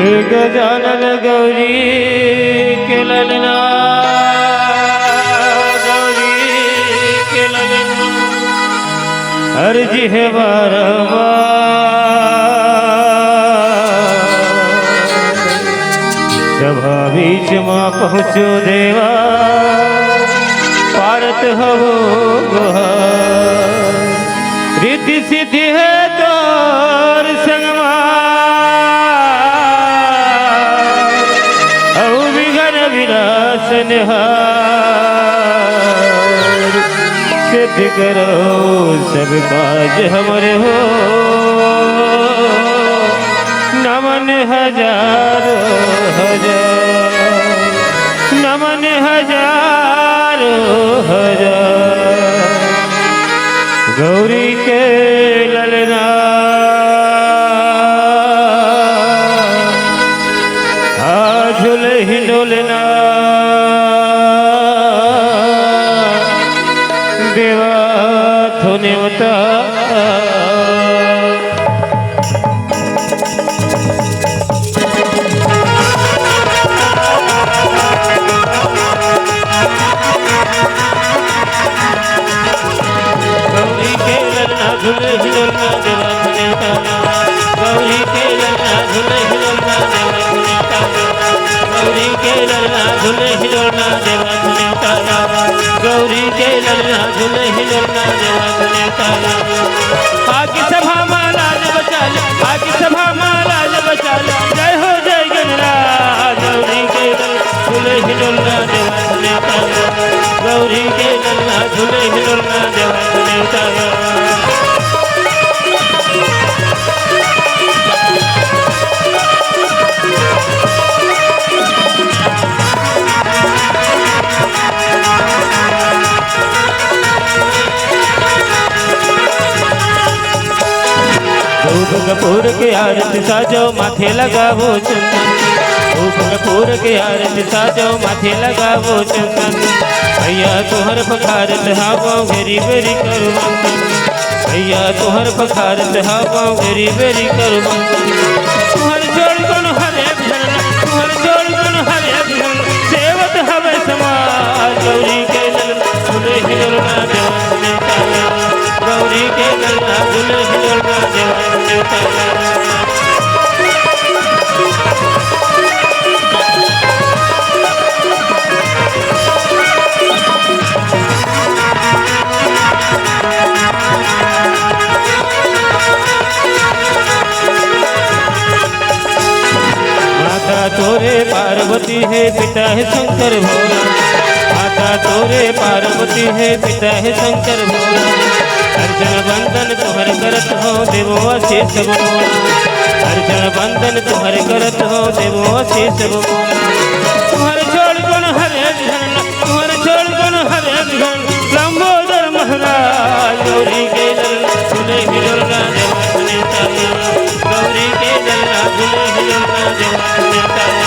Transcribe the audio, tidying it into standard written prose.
गजानन गौरी के ललना गौरी के ललना अर्जी है सभा बीच मां पहुँचो देवा पारत हवो रिद्धि सिद्धि है तोर संगमा विनाश निहार सिद्ध करो सब काज हमरे हो नमन हजारों हजार नमन हजारों हजार गौरी के ललना झूले हिंडोलना देवा थोने होता गौरी के ललना झूले हिंडोलना देवा थोने होता गौरी के ललना झूले हिंडोलना देवा थोने होता गौरी के ललना झूले हिंडोलना देवा थोने होता गौरी के ललना झूले हिंडोलना देवा थोने होता आकी सभा माला बचा ले आकी सभा माला बचा ले जय हो जय गणराज गौरी के झूले हिंडोलना देवा थोने होता गौरी के ललना झूले हिंडोलना देवा थोने होता कपूर के आरती साजो माथे लगावो चंदन कपूर के आरती साजो माथे लगावो चंदन भैया तोहर पखारत हावो घेरी बेरी करू मंदन भैया तोहर पखारत हावो घेरी बेरी करू मंदन तुहर जोड़ गुण हरे भजन तुहर जोड़ गुण हरे भजन सेवत हवे समाज गौरी के ललना झूले हिंडोलना देवा थोने होता गौरी के ललना झूले हिंडोलना देवा थोने होता माता तोरे पार्वती है पिता है शंकर भोला माता तोरे पार्वती है पिता है शंकर भोला अर्चन बंदन तुहर करत हो देवो आशीष बोला अर्चन बंदन तुहर करत हो देवो आशीष बोला तुहर छोड़ गुण हरे धन तुहर छोड़ गुण हरे धन लंबोदर महाराज गौरी के ललना झूले हिंडोलना देवा थोने होता गौरी के ललना झूले हिंडोलना देवा थोने होता